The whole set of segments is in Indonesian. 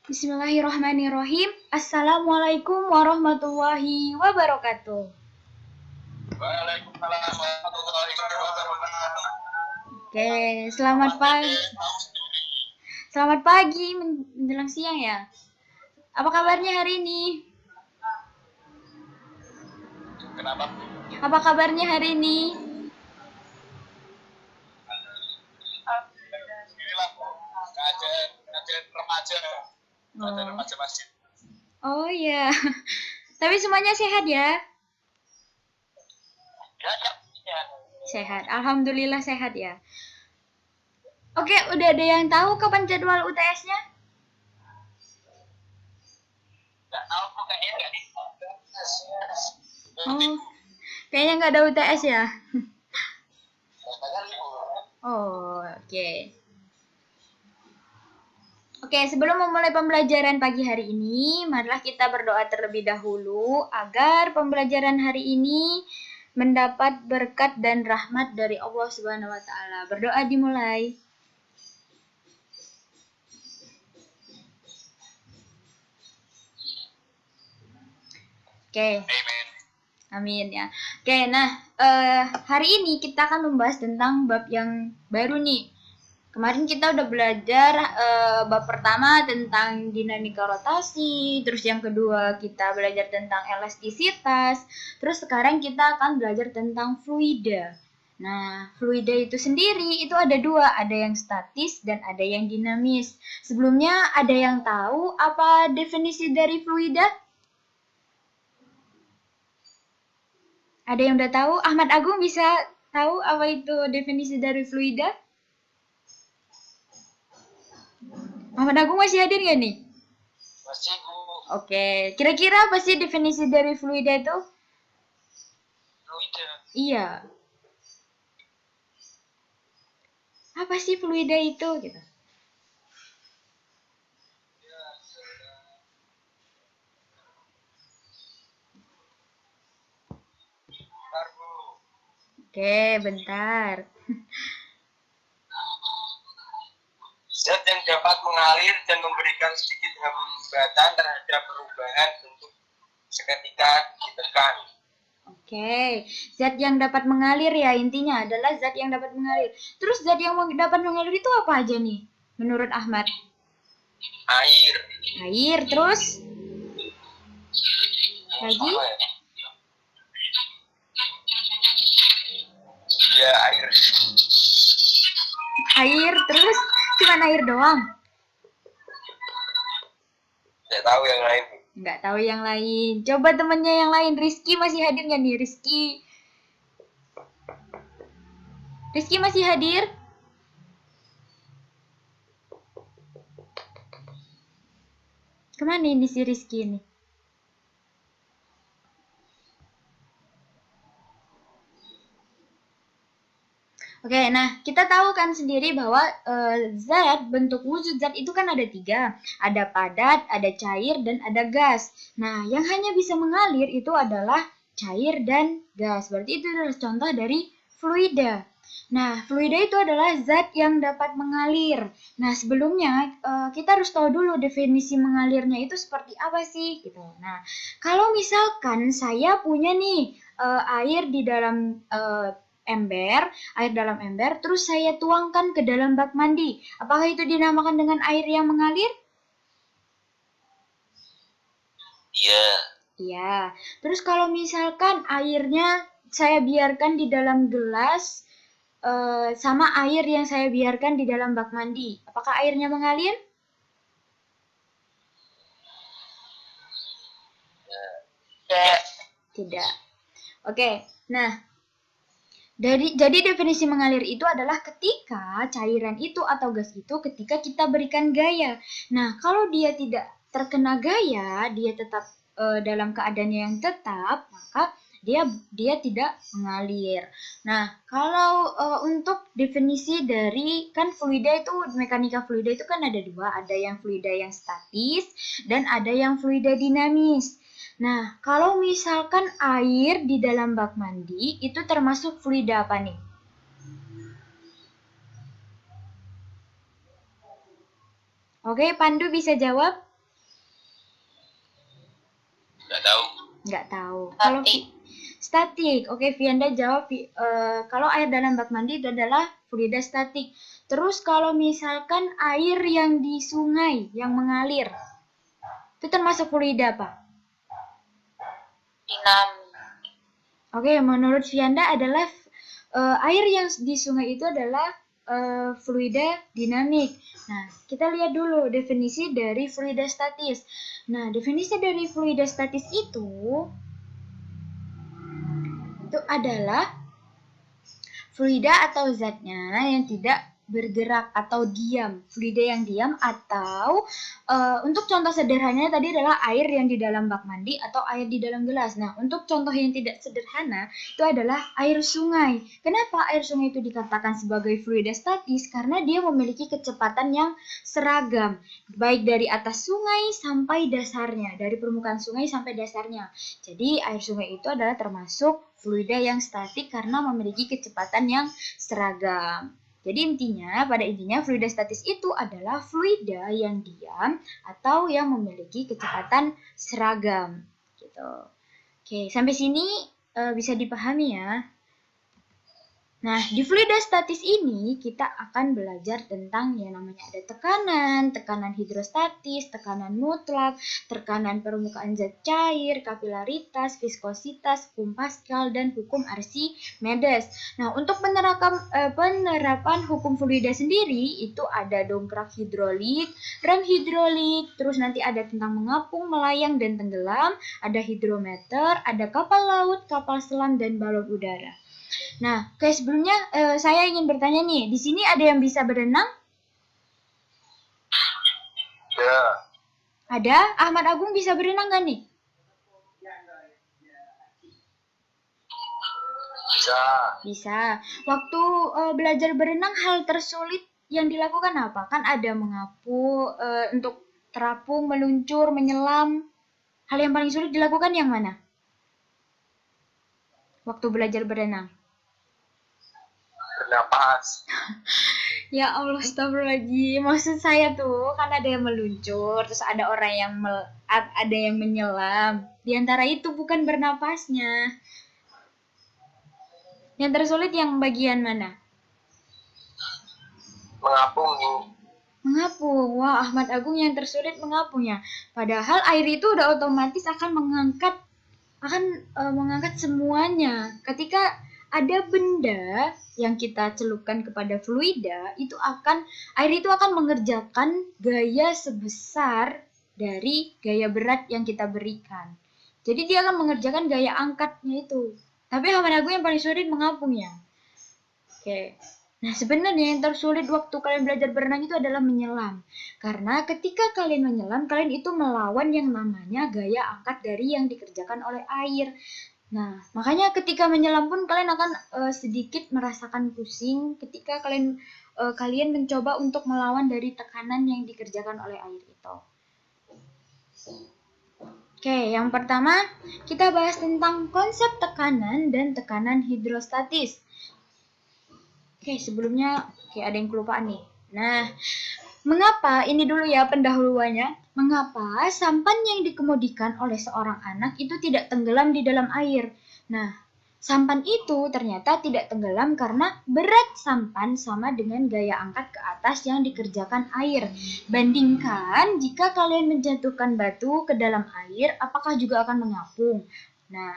Bismillahirrahmanirrahim. Assalamualaikum warahmatullahi wabarakatuh. Waalaikumsalam warahmatullahi wabarakatuh. Oke, selamat pagi. Selamat pagi menjelang siang ya. Apa kabarnya hari ini? Kenapa? Apa kabarnya hari ini? Inilah kajian remaja. Kajian remaja masjid. Oh iya. Tapi semuanya sehat ya? Ya. Sehat. Alhamdulillah sehat ya. Oke, udah ada yang tahu kapan jadwal UTS-nya? Nggak tahu kok kayaknya nggak di. Oh, kayaknya nggak ada UTS ya? Oh, oke. Oke, sebelum memulai pembelajaran pagi hari ini, marilah kita berdoa terlebih dahulu agar pembelajaran hari ini mendapat berkat dan rahmat dari Allah Subhanahu wa taala. Berdoa dimulai. Oke. Amin. Amin ya. Oke, nah hari ini kita akan membahas tentang bab yang baru nih. Kemarin kita udah belajar bab pertama tentang dinamika rotasi, terus yang kedua kita belajar tentang elastisitas, terus sekarang kita akan belajar tentang fluida. Nah, fluida itu sendiri itu ada dua, ada yang statis dan ada yang dinamis. Sebelumnya ada yang tahu apa definisi dari fluida? Ada yang udah tahu? Ahmad Agung bisa tahu apa itu definisi dari fluida? Ahmad Agung masih hadir nggak nih? Masih Bu. Oke, kira-kira apa sih definisi dari fluida itu? Fluida. Iya. Apa sih fluida itu gitu? Bentar Bu. Oke, bentar. Zat yang dapat mengalir dan memberikan sedikit hambatan terhadap perubahan bentuk seketika ditekan. Oke, zat yang dapat mengalir ya, intinya adalah zat yang dapat mengalir. Terus zat yang dapat mengalir itu apa aja nih menurut Ahmad? Air. Air, terus? Lagi? Ya, air. Air, terus? Cuman air doang? Tidak tahu yang lain. Nggak tahu yang lain. Coba temennya yang lain. Rizky masih hadir nggak nih? Rizky masih hadir? Kemana ini si Rizky ini? Oke, nah kita tahu kan sendiri bahwa zat, bentuk wujud zat itu kan ada tiga. Ada padat, ada cair, dan ada gas. Nah, yang hanya bisa mengalir itu adalah cair dan gas. Berarti itu adalah contoh dari fluida. Nah, fluida itu adalah zat yang dapat mengalir. Nah, sebelumnya kita harus tahu dulu definisi mengalirnya itu seperti apa sih gitu. Nah, kalau misalkan saya punya nih air di dalam air dalam ember, terus saya tuangkan ke dalam bak mandi. Apakah itu dinamakan dengan air yang mengalir? Iya. Iya. Terus kalau misalkan airnya saya biarkan di dalam gelas sama air yang saya biarkan di dalam bak mandi, apakah airnya mengalir? Tidak. Tidak. Oke, nah jadi definisi mengalir itu adalah ketika cairan itu atau gas itu ketika kita berikan gaya. Nah, kalau dia tidak terkena gaya, dia tetap dalam keadaan yang tetap, maka dia tidak mengalir. Nah, kalau untuk definisi dari kan fluida itu mekanika fluida itu kan ada dua, ada yang fluida yang statis dan ada yang fluida dinamis. Nah, kalau misalkan air di dalam bak mandi itu termasuk fluida apa nih? Oke, Pandu bisa jawab? Nggak tahu. Kalau statik. Oke, Vianda jawab. Kalau air dalam bak mandi itu adalah fluida statik. Terus kalau misalkan air yang di sungai yang mengalir, itu termasuk fluida apa? Dinamik. Oke, menurut Vianda adalah air yang di sungai itu adalah fluida dinamik. Nah, kita lihat dulu definisi dari fluida statis. Nah, definisi dari fluida statis itu adalah fluida atau zatnya yang tidak bergerak atau diam, fluida yang diam atau untuk contoh sederhananya tadi adalah air yang di dalam bak mandi atau air di dalam gelas. Nah, untuk contoh yang tidak sederhana itu adalah air sungai. Kenapa air sungai itu dikatakan sebagai fluida statis? Karena dia memiliki kecepatan yang seragam, baik dari atas sungai sampai dasarnya, dari permukaan sungai sampai dasarnya. Jadi, air sungai itu adalah termasuk fluida yang statik karena memiliki kecepatan yang seragam. Jadi pada intinya fluida statis itu adalah fluida yang diam atau yang memiliki kecepatan seragam. Gitu. Oke, sampai sini bisa dipahami ya. Nah, di fluida statis ini kita akan belajar tentang yang namanya ada tekanan, tekanan hidrostatis, tekanan mutlak, tekanan permukaan zat cair, kapilaritas, viskositas, hukum Pascal, dan hukum Archimedes. Nah, untuk penerapan hukum fluida sendiri itu ada dongkrak hidrolik, rem hidrolik, terus nanti ada tentang mengapung, melayang, dan tenggelam, ada hidrometer, ada kapal laut, kapal selam, dan balon udara. Nah, kayak sebelumnya saya ingin bertanya nih, di sini ada yang bisa berenang? Ya. Ada? Ahmad Agung bisa berenang nggak nih? Bisa. Bisa. Waktu belajar berenang, hal tersulit yang dilakukan apa? Kan ada mengapu, untuk terapung, meluncur, menyelam. Hal yang paling sulit dilakukan yang mana? Waktu belajar berenang. Bernapas. Ya Allah, astagfirullahaladzim. Maksud saya tuh, kan ada yang meluncur, terus ada orang yang ada yang menyelam. Di antara itu bukan bernapasnya. Yang tersulit yang bagian mana? Mengapung. Mengapung. Wah, Ahmad Agung yang tersulit mengapungnya. Padahal air itu udah otomatis akan mengangkat semuanya. Ketika ada benda yang kita celupkan kepada fluida, air itu akan mengerjakan gaya sebesar dari gaya berat yang kita berikan. Jadi dia akan mengerjakan gaya angkatnya itu. Tapi Ahmad Agung yang paling sulit mengapungnya. Oke. Nah, sebenarnya yang tersulit waktu kalian belajar berenang itu adalah menyelam. Karena ketika kalian menyelam, kalian itu melawan yang namanya gaya angkat dari yang dikerjakan oleh air. Nah, makanya ketika menyelam pun kalian akan sedikit merasakan pusing ketika kalian mencoba untuk melawan dari tekanan yang dikerjakan oleh air itu. Oke, yang pertama kita bahas tentang konsep tekanan dan tekanan hidrostatis. Oke, sebelumnya ada yang kelupaan nih. Nah, mengapa, ini dulu ya pendahuluannya, mengapa sampan yang dikemudikan oleh seorang anak itu tidak tenggelam di dalam air? Nah, sampan itu ternyata tidak tenggelam karena berat sampan sama dengan gaya angkat ke atas yang dikerjakan air. Bandingkan jika kalian menjatuhkan batu ke dalam air, apakah juga akan mengapung? Nah,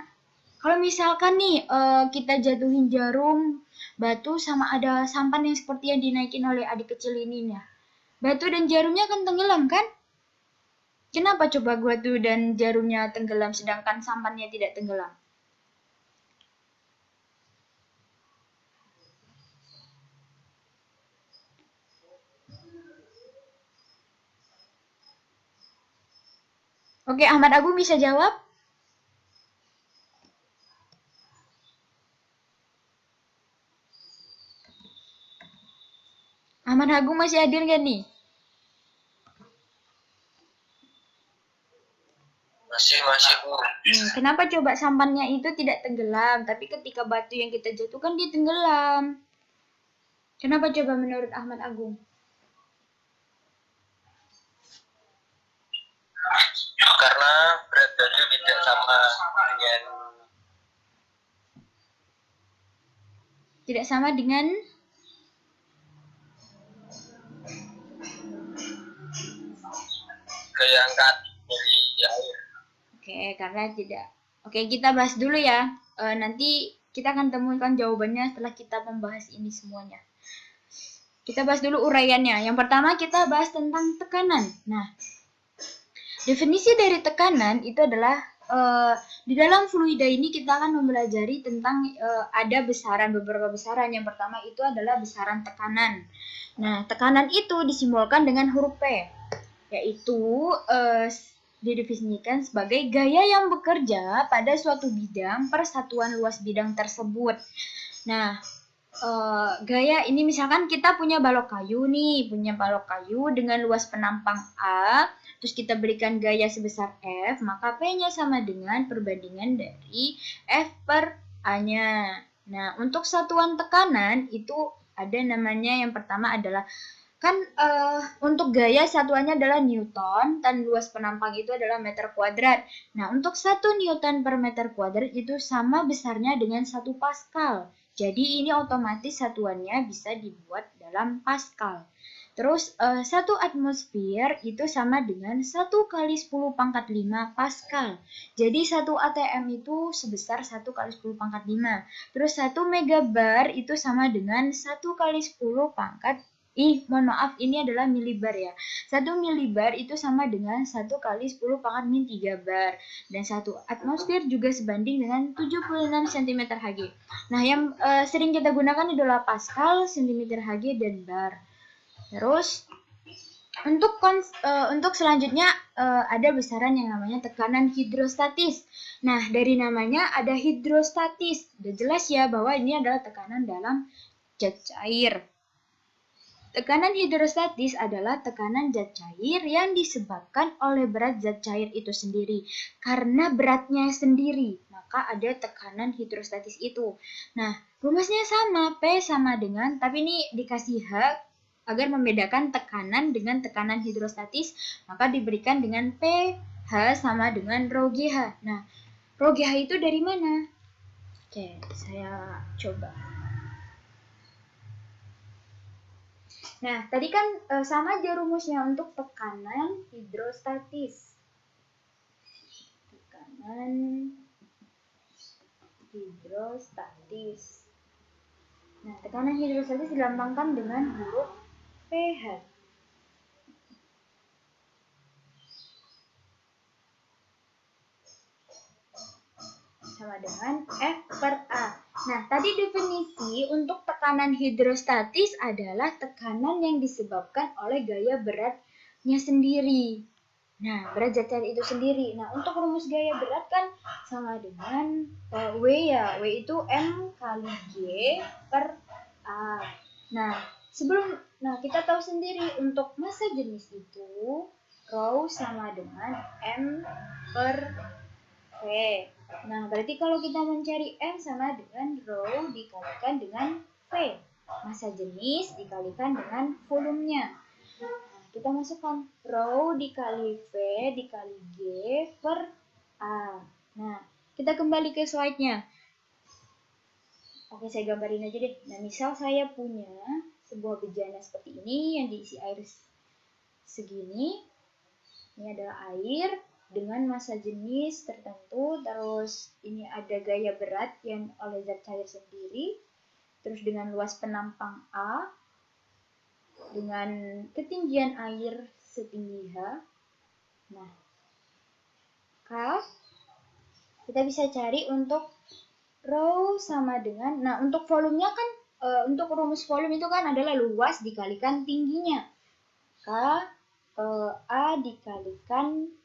kalau misalkan nih kita jatuhin jarum, batu sama ada sampan yang seperti yang dinaikin oleh adik kecil ini ya. Batu dan jarumnya kan tenggelam kan? Kenapa coba batu dan jarumnya tenggelam sedangkan sampannya tidak tenggelam? Oke, Ahmad Agung bisa jawab? Ahmad Agung masih hadir nggak nih? Masih, Bu. Kenapa coba sampannya itu tidak tenggelam, tapi ketika batu yang kita jatuhkan dia tenggelam? Kenapa coba menurut Ahmad Agung? Karena berat badan tidak sama dengan gaya angkat dari air. Karena tidak. Kita bahas dulu ya. Nanti kita akan temukan jawabannya setelah kita membahas ini semuanya. Kita bahas dulu uraiannya. Yang pertama kita bahas tentang tekanan. Nah, definisi dari tekanan itu adalah di dalam fluida ini kita akan mempelajari tentang ada beberapa besaran. Yang pertama itu adalah besaran tekanan. Nah, tekanan itu disimbolkan dengan huruf P, yaitu didefinisikan sebagai gaya yang bekerja pada suatu bidang per satuan luas bidang tersebut. Nah, gaya ini misalkan kita punya balok kayu dengan luas penampang A, terus kita berikan gaya sebesar F, maka P-nya sama dengan perbandingan dari F per A-nya. Nah, untuk satuan tekanan itu ada namanya, yang pertama adalah untuk gaya satuannya adalah Newton dan luas penampang itu adalah meter kuadrat. Nah, untuk 1 Newton per meter kuadrat itu sama besarnya dengan 1 Pascal. Jadi ini otomatis satuannya bisa dibuat dalam Pascal. Terus 1 atmosfer itu sama dengan 1 kali 10 pangkat 5 Pascal. Jadi 1 atm itu sebesar 1 kali 10 pangkat 5. Terus 1 megabar itu sama dengan 1 kali 10 pangkat mohon maaf, ini adalah milibar ya. 1 milibar itu sama dengan 1 kali 10 pangkat min 3 bar. Dan 1 atmosfer juga sebanding dengan 76 cm Hg. Nah, yang sering kita gunakan adalah Pascal, cm Hg, dan bar. Terus, untuk selanjutnya ada besaran yang namanya tekanan hidrostatis. Nah, dari namanya ada hidrostatis. Udah jelas ya bahwa ini adalah tekanan dalam zat cair. Tekanan hidrostatis adalah tekanan zat cair yang disebabkan oleh berat zat cair itu sendiri. Karena beratnya sendiri, maka ada tekanan hidrostatis itu. Nah, rumusnya sama, P sama dengan, tapi ini dikasih H agar membedakan tekanan dengan tekanan hidrostatis, maka diberikan dengan P, H sama dengan rho GH. Nah, rho GH itu dari mana? Oke, saya coba. Nah, tadi kan sama aja rumusnya untuk tekanan hidrostatis. Tekanan hidrostatis. Nah, tekanan hidrostatis dilambangkan dengan huruf pH. Sama dengan F per A. Nah, tadi definisi untuk tekanan hidrostatis adalah tekanan yang disebabkan oleh gaya beratnya sendiri. Nah, berat zat cair itu sendiri. Nah, untuk rumus gaya berat kan sama dengan W ya. W itu M kali G per A. Nah, kita tahu sendiri untuk massa jenis itu rho sama dengan M per V. Nah, berarti kalau kita mencari M sama dengan rho dikalikan dengan V. Massa jenis dikalikan dengan volumenya. Nah, kita masukkan rho dikali V dikali G per A. Nah, kita kembali ke slide-nya. Oke, saya gambarin aja deh. Nah, misal saya punya sebuah bejana seperti ini yang diisi air segini. Ini adalah air dengan massa jenis tertentu, terus ini ada gaya berat yang oleh zat cair sendiri, terus dengan luas penampang A, dengan ketinggian air setinggi H. Nah, kita bisa cari untuk rho sama dengan, nah untuk volumenya kan, untuk rumus volume itu kan adalah luas dikalikan tingginya. A dikalikan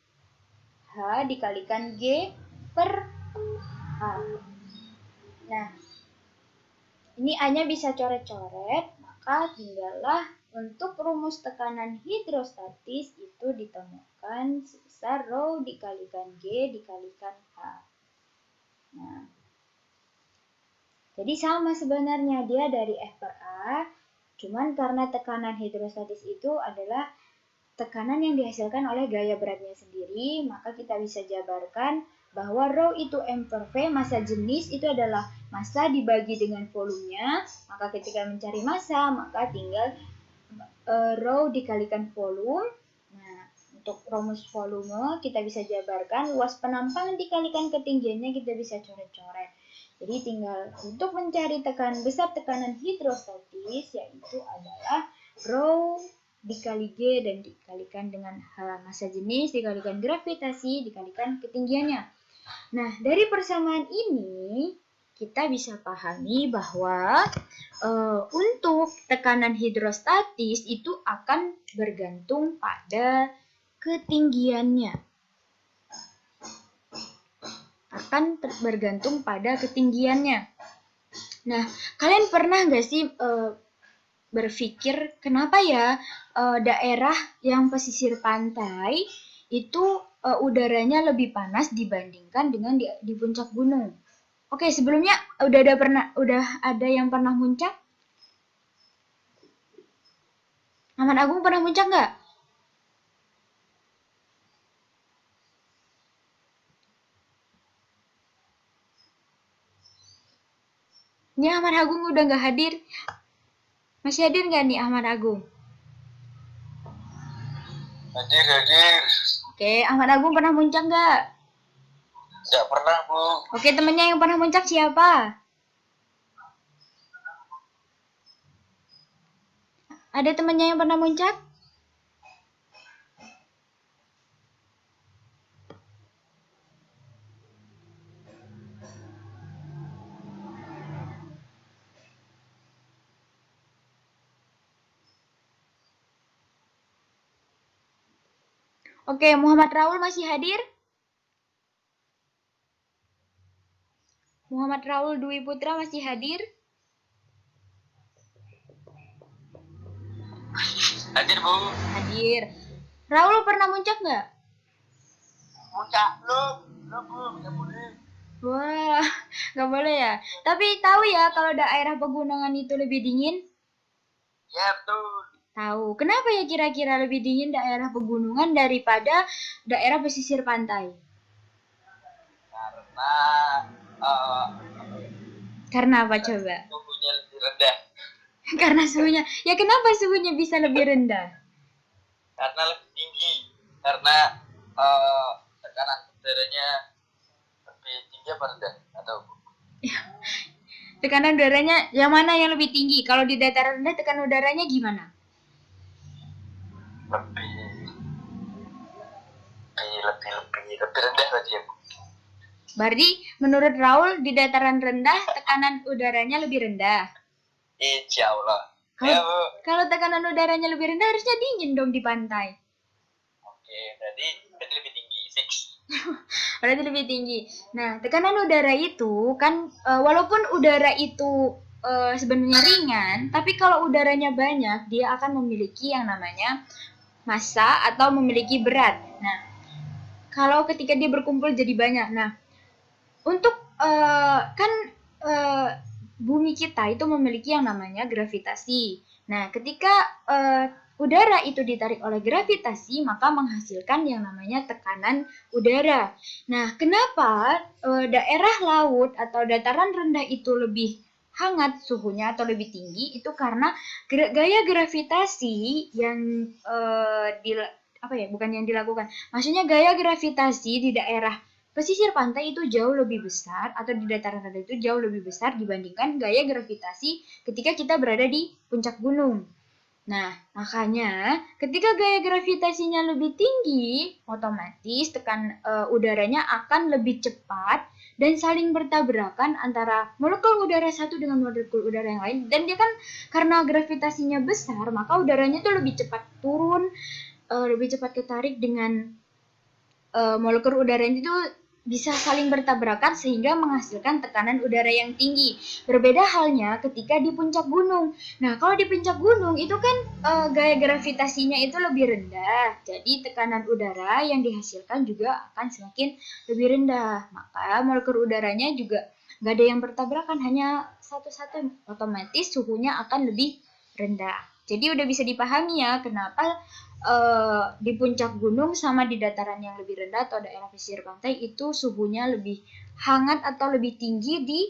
H dikalikan G per A. Nah, ini A-nya bisa coret-coret, maka tinggallah untuk rumus tekanan hidrostatis itu ditemukan sebesar rho dikalikan G dikalikan H. Nah, jadi sama sebenarnya, dia dari F per A, cuman karena tekanan hidrostatis itu adalah tekanan yang dihasilkan oleh gaya beratnya sendiri, maka kita bisa jabarkan bahwa rho itu M per V, massa jenis itu adalah massa dibagi dengan volumenya. Maka ketika mencari massa, maka tinggal rho dikalikan volume. Nah, untuk rumus volume kita bisa jabarkan luas penampangan dikalikan ketinggiannya, kita bisa coret-coret. Jadi tinggal untuk mencari tekanan besar tekanan hidrostatis, yaitu adalah rho dikali G dan dikalikan dengan massa jenis dikalikan gravitasi dikalikan ketinggiannya. Nah, dari persamaan ini kita bisa pahami bahwa untuk tekanan hidrostatis itu akan bergantung pada ketinggiannya. Nah, kalian pernah nggak sih berpikir kenapa ya daerah yang pesisir pantai itu udaranya lebih panas dibandingkan dengan di puncak gunung? Oke, sebelumnya udah ada yang pernah muncak? Ahmad Agung pernah muncak nggak? Ini Ahmad Agung udah nggak hadir. Masih hadir nggak nih Ahmad Agung? Hadir. Oke, Ahmad Agung pernah muncak nggak? Nggak pernah, Bu. Oke, temennya yang pernah muncak siapa? Ada temennya yang pernah muncak? Oke, Muhammad Raul masih hadir? Muhammad Raul Dwi Putra masih hadir? Hadir, Bu. Hadir. Raul pernah muncak nggak? Muncak belum, Bu. Nggak boleh. Wah, nggak boleh ya. Tapi tahu ya kalau daerah pegunungan itu lebih dingin? Ya, betul. Tahu. Kenapa ya kira-kira lebih dingin daerah pegunungan daripada daerah pesisir pantai? Karena apa coba? Suhunya lebih rendah. Karena suhunya. Ya kenapa suhunya bisa lebih rendah? Karena lebih tinggi. Karena tekanan udaranya lebih tinggi apa rendah? Atau tekanan udaranya yang mana yang lebih tinggi? Kalau di dataran rendah tekanan udaranya gimana? lebih rendah tadi ya, Bu. Berarti menurut Raul di dataran rendah tekanan udaranya lebih rendah. Insya Allah. Kalau tekanan udaranya lebih rendah harusnya dingin dong di pantai. Oke, berarti lebih tinggi, fix. Berarti lebih tinggi. Nah, tekanan udara itu kan walaupun udara itu sebenarnya ringan, tapi kalau udaranya banyak, dia akan memiliki yang namanya massa atau memiliki berat. Nah, kalau ketika dia berkumpul jadi banyak. Nah, untuk bumi kita itu memiliki yang namanya gravitasi. Nah, ketika udara itu ditarik oleh gravitasi, maka menghasilkan yang namanya tekanan udara. Nah, kenapa daerah laut atau dataran rendah itu lebih hangat suhunya atau lebih tinggi? Itu karena gaya gravitasi yang dilakukan. Maksudnya gaya gravitasi di daerah pesisir pantai itu jauh lebih besar atau di dataran rendah itu jauh lebih besar dibandingkan gaya gravitasi ketika kita berada di puncak gunung. Nah, makanya ketika gaya gravitasinya lebih tinggi, otomatis udaranya akan lebih cepat dan saling bertabrakan antara molekul udara satu dengan molekul udara yang lain. Dan dia kan karena gravitasinya besar, maka udaranya itu lebih cepat turun, lebih cepat ketarik dengan molekul udara itu bisa saling bertabrakan sehingga menghasilkan tekanan udara yang tinggi. Berbeda halnya ketika di puncak gunung. Nah, kalau di puncak gunung itu kan gaya gravitasinya itu lebih rendah. Jadi tekanan udara yang dihasilkan juga akan semakin lebih rendah. Maka molekul udaranya juga nggak ada yang bertabrakan, hanya satu-satu. Otomatis suhunya akan lebih rendah. Jadi udah bisa dipahami ya kenapa di puncak gunung sama di dataran yang lebih rendah atau daerah pesisir pantai itu suhunya lebih hangat atau lebih tinggi di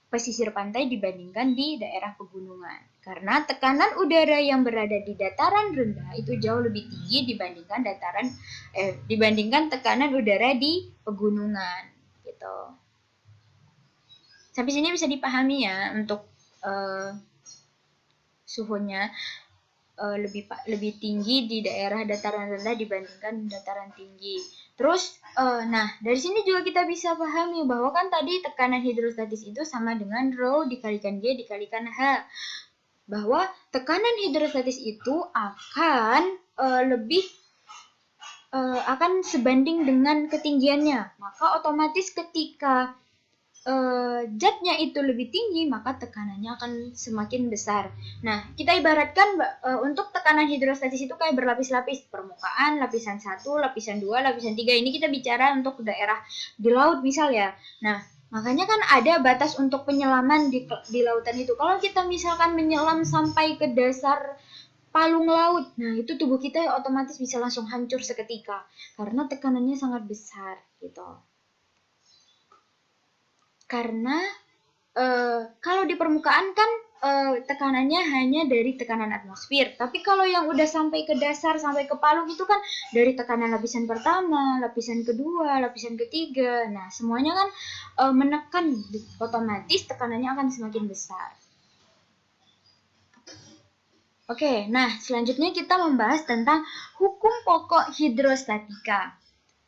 pesisir pantai dibandingkan di daerah pegunungan. Karena tekanan udara yang berada di dataran rendah itu jauh lebih tinggi dibandingkan tekanan udara di pegunungan gitu. Sampai sini bisa dipahami ya untuk suhunya lebih tinggi di daerah dataran rendah dibandingkan dataran tinggi. Terus, nah dari sini juga kita bisa pahami bahwa kan tadi tekanan hidrostatis itu sama dengan rho dikalikan G dikalikan H. Bahwa tekanan hidrostatis itu akan sebanding dengan ketinggiannya. Maka otomatis ketika zatnya itu lebih tinggi, maka tekanannya akan semakin besar. Nah, kita ibaratkan untuk tekanan hidrostatis itu kayak berlapis-lapis. Permukaan, lapisan 1, lapisan 2, lapisan 3. Ini kita bicara untuk daerah di laut misal ya. Nah, makanya kan ada batas untuk penyelaman di lautan itu. Kalau kita misalkan menyelam sampai ke dasar palung laut, nah itu tubuh kita otomatis bisa langsung hancur seketika. Karena tekanannya sangat besar gitu. Karena kalau di permukaan kan tekanannya hanya dari tekanan atmosfer. Tapi kalau yang udah sampai ke dasar, sampai ke palung itu kan dari tekanan lapisan pertama, lapisan kedua, lapisan ketiga. Nah, semuanya kan menekan, otomatis tekanannya akan semakin besar. Oke, nah selanjutnya kita membahas tentang hukum pokok hidrostatika.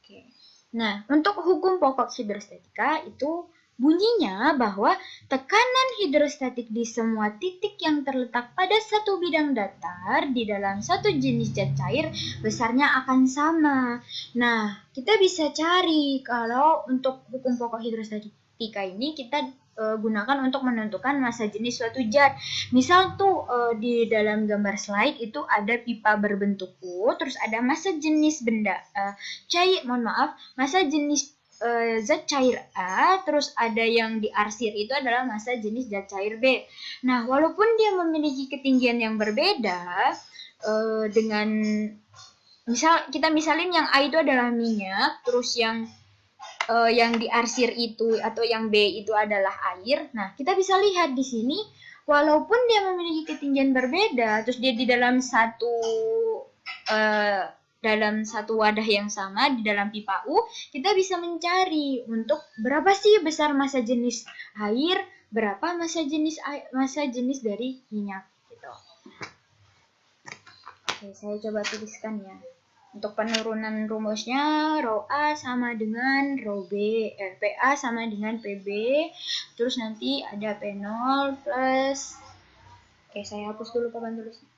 Oke. Nah, untuk hukum pokok hidrostatika itu bunyinya bahwa tekanan hidrostatik di semua titik yang terletak pada satu bidang datar di dalam satu jenis zat cair besarnya akan sama. Nah, kita bisa cari kalau untuk hukum pokok hidrostatika ini kita gunakan untuk menentukan massa jenis suatu zat. Misal tuh di dalam gambar slide itu ada pipa berbentuk U, terus ada massa jenis benda massa jenis zat cair A, terus ada yang diarsir itu adalah massa jenis zat cair B. Nah, walaupun dia memiliki ketinggian yang berbeda, dengan misalin yang A itu adalah minyak, terus yang diarsir itu atau yang B itu adalah air. Nah, kita bisa lihat di sini walaupun dia memiliki ketinggian berbeda, terus dia di dalam satu wadah yang sama di dalam pipa U, kita bisa mencari untuk berapa sih besar massa jenis air, berapa massa jenis dari minyak gitu. Oke, saya coba tuliskan ya. Untuk penurunan rumusnya, rho A sama dengan rho B, PA sama dengan PB, terus nanti ada P0 plus, oke saya hapus dulu papan tulisnya.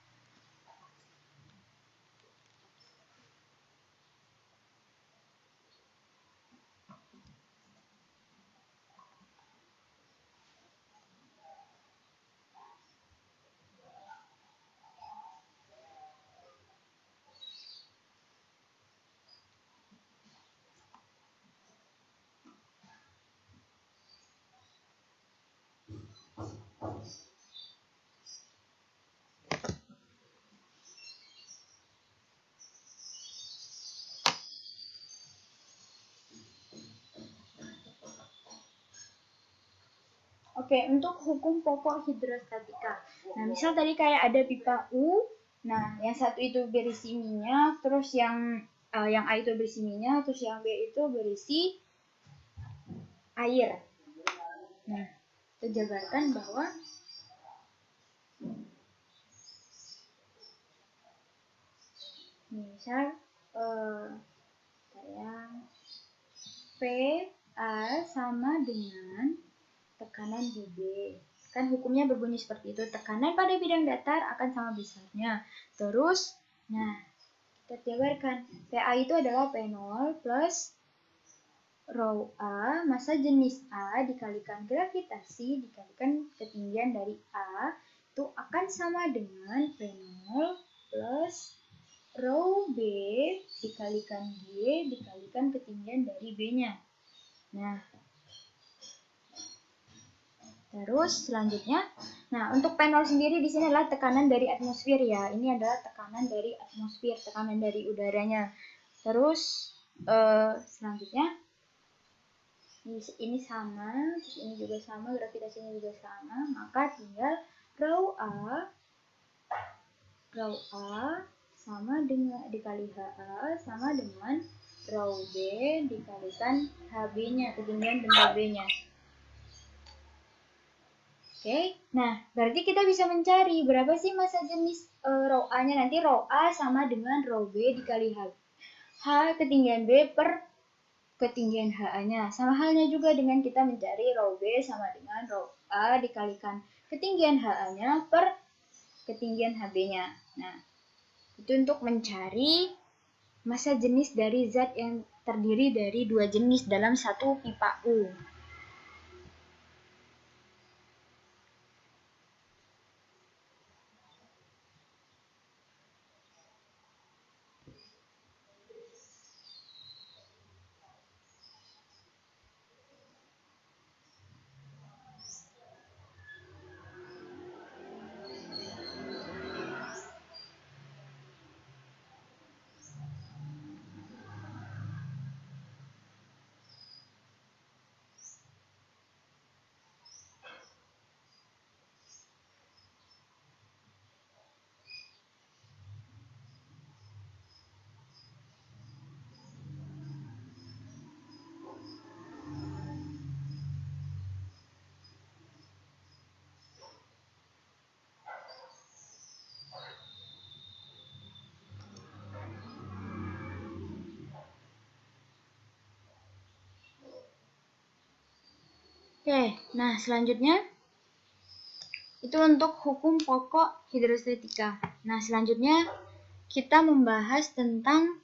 Oke, untuk hukum pokok hidrostatika. Nah, misal tadi kayak ada pipa U, nah yang satu itu berisi minyak, terus yang A itu berisi minyak, terus yang B itu berisi air. Nah, kita jabarkan bahwa misal P A sama dengan tekanan Db. Kan hukumnya berbunyi seperti itu. Tekanan pada bidang datar akan sama besarnya. Terus, nah, kita jabarkan. PA itu adalah P0 plus rho A, massa jenis A dikalikan gravitasi dikalikan ketinggian dari A itu akan sama dengan P0 plus rho B dikalikan G dikalikan ketinggian dari B-nya. Nah, Terus selanjutnya, nah untuk P0 sendiri di sini adalah tekanan dari atmosfer ya. Ini adalah tekanan dari atmosfer, tekanan dari udaranya. Terus selanjutnya ini sama, terus ini juga sama, gravitasinya juga sama, maka tinggal rho A sama dengan dikali HA sama dengan rho B dikalikan HB-nya, ketinggian benda B-nya. Oke, nah berarti kita bisa mencari berapa sih massa jenis rho A-nya. Nanti rho A sama dengan rho B dikali H ketinggian B per ketinggian HA-nya. Sama halnya juga dengan kita mencari rho B sama dengan rho A dikalikan ketinggian HA-nya per ketinggian HB-nya. Nah, itu untuk mencari massa jenis dari zat yang terdiri dari dua jenis dalam satu pipa U. Oke, nah selanjutnya itu untuk hukum pokok hidrostatika. Nah, selanjutnya kita membahas tentang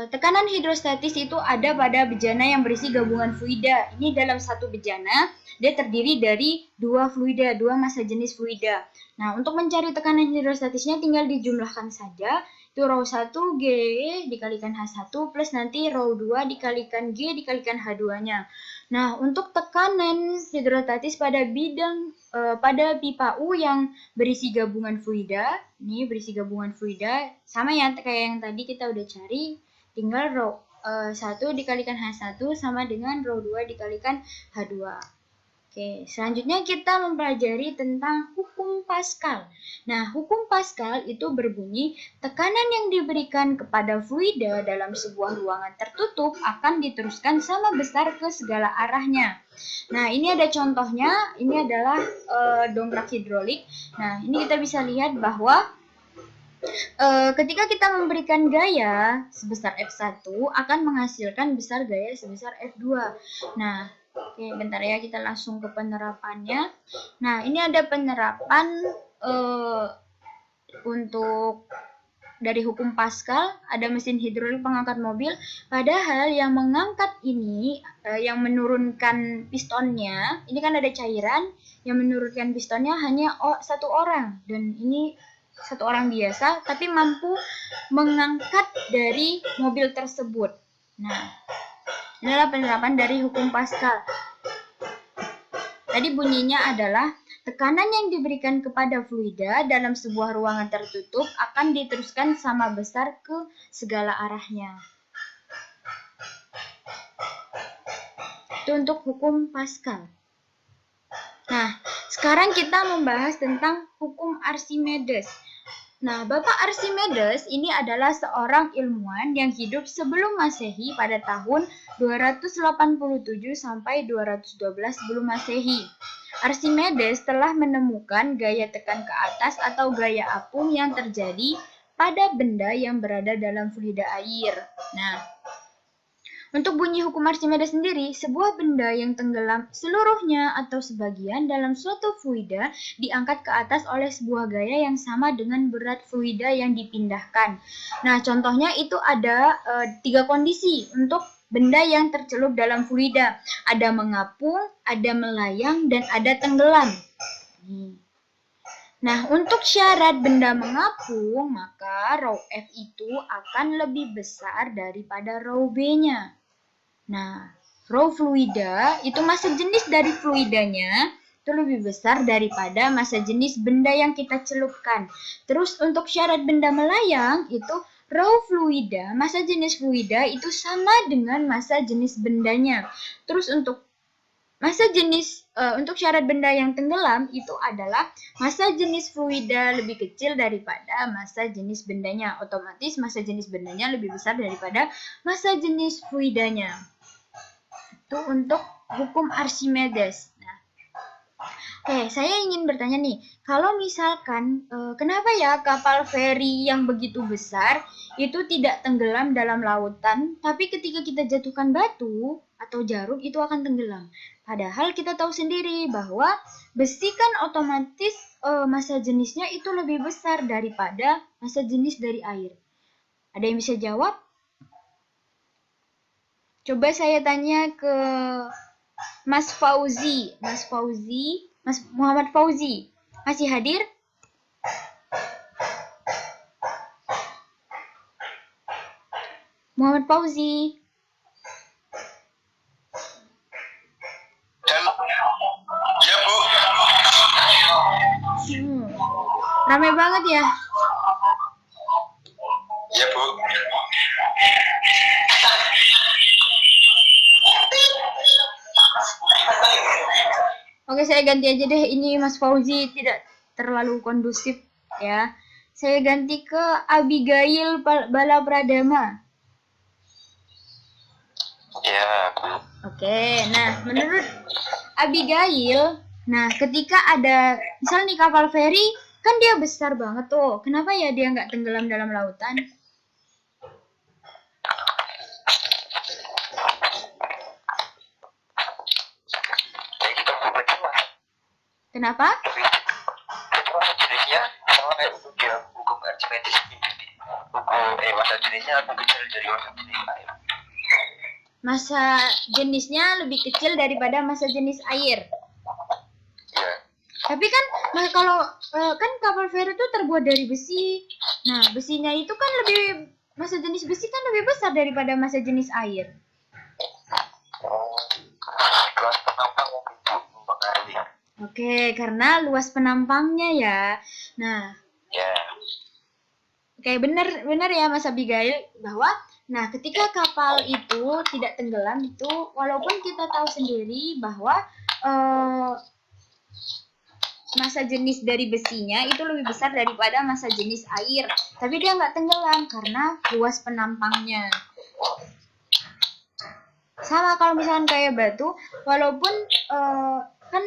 tekanan hidrostatis itu ada pada bejana yang berisi gabungan fluida. Ini dalam satu bejana, dia terdiri dari dua fluida, dua massa jenis fluida. Nah, untuk mencari tekanan hidrostatisnya tinggal dijumlahkan saja. Itu rho 1 G dikalikan H1 plus nanti rho 2 dikalikan G dikalikan H2-nya. Nah, untuk tekanan hidrostatis pada pada pipa U yang berisi gabungan fluida, ini berisi gabungan fluida, sama ya kayak yang tadi kita udah cari, tinggal rho 1 dikalikan H1 sama dengan rho 2 dikalikan H2. Oke, selanjutnya kita mempelajari tentang hukum Pascal. Nah, hukum Pascal itu berbunyi, tekanan yang diberikan kepada fluida dalam sebuah ruangan tertutup akan diteruskan sama besar ke segala arahnya. Nah, ini ada contohnya, ini adalah dongkrak hidrolik. Nah, ini kita bisa lihat bahwa ketika kita memberikan gaya sebesar F1 akan menghasilkan besar gaya sebesar F2. Nah, oke, bentar ya, kita langsung ke penerapannya. Nah, ini ada penerapan untuk dari hukum Pascal, ada mesin hidrolik pengangkat mobil. Padahal yang mengangkat ini, yang menurunkan pistonnya, ini kan ada cairan, yang menurunkan pistonnya hanya satu orang. Dan ini satu orang biasa, tapi mampu mengangkat dari mobil tersebut. Nah, inilah penerapan dari hukum Pascal. Tadi bunyinya adalah tekanan yang diberikan kepada fluida dalam sebuah ruangan tertutup akan diteruskan sama besar ke segala arahnya. Itu untuk hukum Pascal. Nah, sekarang kita membahas tentang hukum Archimedes. Nah, Bapak Archimedes ini adalah seorang ilmuwan yang hidup sebelum Masehi pada tahun 287 sampai 212 sebelum Masehi. Archimedes telah menemukan gaya tekan ke atas atau gaya apung yang terjadi pada benda yang berada dalam fluida air. Nah, untuk bunyi hukum Archimedes sendiri, sebuah benda yang tenggelam seluruhnya atau sebagian dalam suatu fluida diangkat ke atas oleh sebuah gaya yang sama dengan berat fluida yang dipindahkan. Nah, contohnya itu ada 3 kondisi untuk benda yang tercelup dalam fluida. Ada mengapung, ada melayang, dan ada tenggelam. Nah, untuk syarat benda mengapung, maka rho F itu akan lebih besar daripada rho B-nya. Nah, rho fluida itu massa jenis dari fluidanya itu itu lebih besar daripada massa jenis benda yang kita celupkan. Terus untuk syarat benda melayang itu raw fluida, massa jenis fluida itu sama dengan massa jenis bendanya. Terus untuk untuk syarat benda yang tenggelam itu adalah massa jenis fluida lebih kecil daripada massa jenis bendanya. Otomatis massa jenis bendanya lebih besar daripada massa jenis fluidanya. Itu untuk hukum Archimedes. Oke, saya ingin bertanya nih, kalau misalkan kenapa ya kapal feri yang begitu besar itu tidak tenggelam dalam lautan, tapi ketika kita jatuhkan batu atau jarum itu akan tenggelam. Padahal kita tahu sendiri bahwa besi kan otomatis massa jenisnya itu lebih besar daripada massa jenis dari air. Ada yang bisa jawab? Coba saya tanya ke Mas Fauzi, Mas Muhammad Fauzi, masih hadir? Muhammad Fauzi. Ya, Bu. Ramai banget ya? Ya, Bu. Oke, saya ganti aja deh. Ini Mas Fauzi tidak terlalu kondusif ya. Saya ganti ke Abigail Bala Pradama. Ya, Bu. Oke, nah menurut Abigail, nah ketika ada misal nih kapal feri, kan dia besar banget tuh. Kenapa ya dia nggak tenggelam dalam lautan? Ya, kita buka. Kenapa? Jenisnya sama kayak hukum Archimedes ini. Massa jenisnya lebih kecil dari massa jenis air. Massa jenisnya lebih kecil daripada massa jenis air. Ya. Tapi kan kalau kan kapal feri itu terbuat dari besi. Nah, besinya itu kan massa jenis besi kan lebih besar daripada massa jenis air. Luas penampang mempengaruhi. Oke, karena luas penampangnya ya. Nah, Ya. Oke, benar ya Mas Abigail bahwa nah ketika kapal itu tidak tenggelam itu walaupun kita tahu sendiri bahwa massa jenis dari besinya itu lebih besar daripada massa jenis air, tapi dia nggak tenggelam karena luas penampangnya. Sama kalau misalkan kayak batu, walaupun kan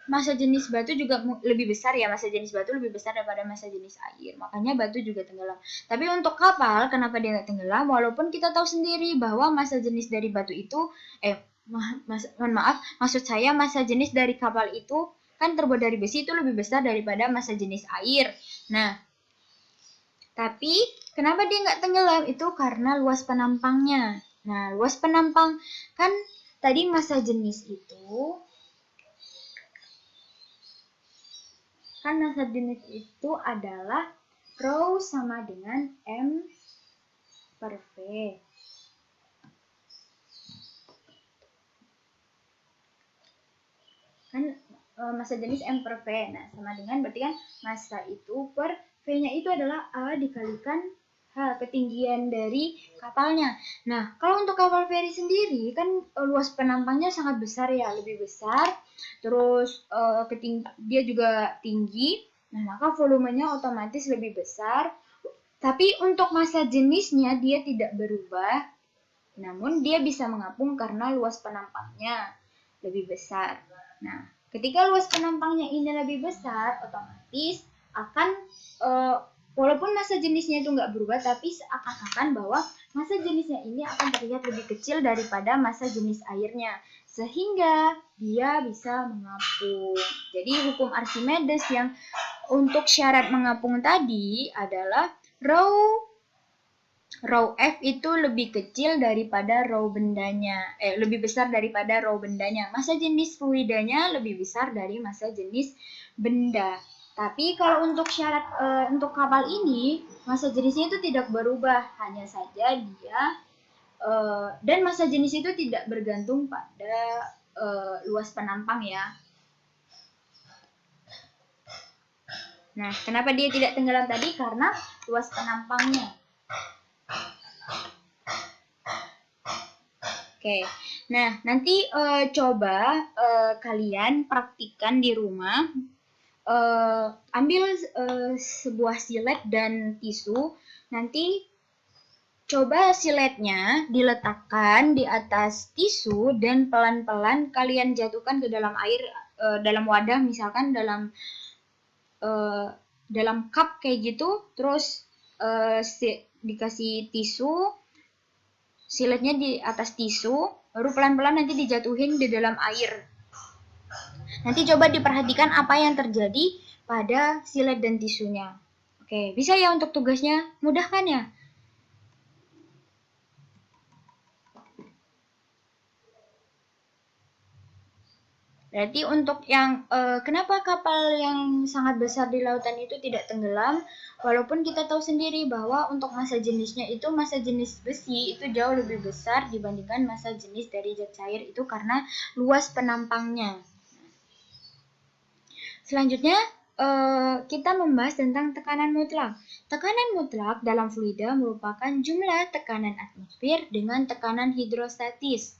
massa jenis batu juga lebih besar ya, massa jenis batu lebih besar daripada massa jenis air, makanya batu juga tenggelam. Tapi untuk kapal, kenapa dia nggak tenggelam? Walaupun kita tahu sendiri bahwa massa jenis dari batu itu, maksud saya massa jenis dari kapal itu kan terbuat dari besi itu lebih besar daripada massa jenis air. Nah, tapi kenapa dia nggak tenggelam? Itu karena luas penampangnya. Nah, luas penampang kan tadi massa jenis itu adalah rho sama dengan M per V. Kan massa jenis M per V. Nah, sama dengan berarti kan massa itu per V-nya itu adalah A dikalikan ketinggian dari kapalnya. Nah, kalau untuk kapal feri sendiri kan luas penampangnya sangat besar ya, lebih besar. Terus dia juga tinggi. Nah, maka volumenya otomatis lebih besar. Tapi untuk massa jenisnya dia tidak berubah. Namun dia bisa mengapung karena luas penampangnya lebih besar. Nah, ketika luas penampangnya ini lebih besar, otomatis akan walaupun massa jenisnya itu nggak berubah, tapi seakan-akan bahwa massa jenisnya ini akan terlihat lebih kecil daripada massa jenis airnya, sehingga dia bisa mengapung. Jadi hukum Archimedes yang untuk syarat mengapung tadi adalah rho F itu lebih kecil daripada rho bendanya, lebih besar daripada rho bendanya. Massa jenis fluidanya lebih besar dari massa jenis benda. Tapi kalau untuk syarat untuk kapal ini, massa jenisnya itu tidak berubah, hanya saja dia dan massa jenis itu tidak bergantung pada luas penampang ya. Nah, kenapa dia tidak tenggelam tadi? Karena luas penampangnya. Oke, nah nanti coba kalian praktikkan di rumah. Ambil sebuah silet dan tisu. Nanti coba siletnya diletakkan di atas tisu dan pelan-pelan kalian jatuhkan ke dalam air, dalam wadah, misalkan dalam cup kayak gitu. Terus dikasih tisu, siletnya di atas tisu, baru pelan-pelan nanti dijatuhin di dalam air. Nanti coba diperhatikan apa yang terjadi pada silet dan tisunya. Oke, bisa ya untuk tugasnya? Mudah kan ya? Berarti untuk yang kenapa kapal yang sangat besar di lautan itu tidak tenggelam, walaupun kita tahu sendiri bahwa untuk massa jenisnya itu, massa jenis besi itu jauh lebih besar dibandingkan massa jenis dari zat cair itu karena luas penampangnya. Selanjutnya kita membahas tentang tekanan mutlak. Tekanan mutlak dalam fluida merupakan jumlah tekanan atmosfer dengan tekanan hidrostatis.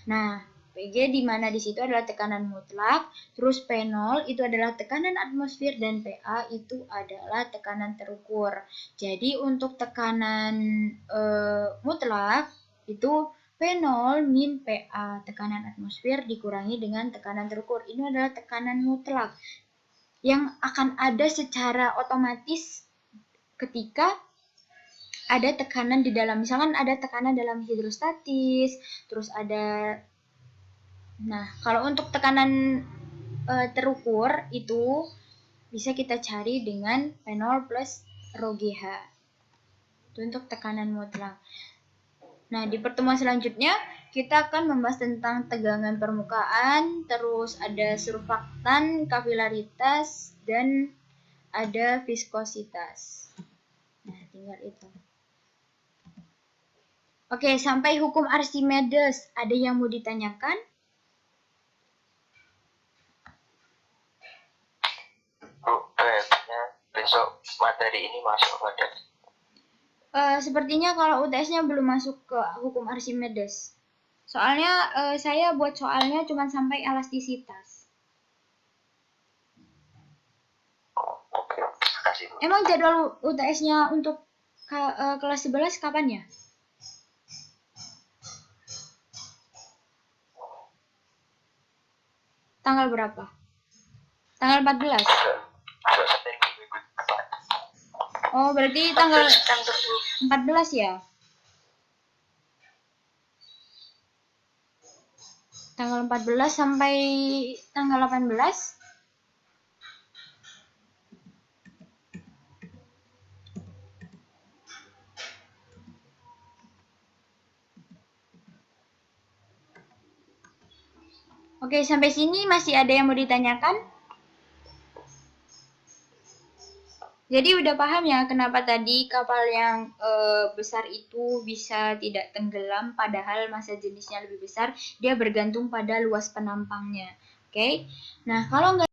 Nah, PG di mana di situ adalah tekanan mutlak, terus P0 itu adalah tekanan atmosfer dan PA itu adalah tekanan terukur. Jadi untuk tekanan mutlak itu P0 min PA, tekanan atmosfer dikurangi dengan tekanan terukur. Ini adalah tekanan mutlak yang akan ada secara otomatis ketika ada tekanan di dalam, misalkan ada tekanan dalam hidrostatis, terus ada. Nah, kalau untuk tekanan terukur itu bisa kita cari dengan P0 plus rho GH. Itu untuk tekanan mutlak. Nah, di pertemuan selanjutnya kita akan membahas tentang tegangan permukaan, terus ada surfaktan, kapilaritas, dan ada viskositas. Nah, tinggal itu. Oke, sampai hukum Archimedes. Ada yang mau ditanyakan? Kayaknya besok materi ini masuk pada. Sepertinya kalau UTS-nya belum masuk ke hukum Archimedes. Soalnya saya buat soalnya cuma sampai elastisitas. Oke, kasih. Emang jadwal UTS-nya untuk kelas 11 kapan ya? Tanggal berapa? Tanggal 14? Oh, berarti tanggal 14 ya? Tanggal 14 sampai tanggal 18? Oke, sampai sini masih ada yang mau ditanyakan? Jadi udah paham ya kenapa tadi kapal yang besar itu bisa tidak tenggelam padahal massa jenisnya lebih besar, dia bergantung pada luas penampangnya. Oke. Nah, kalau nggak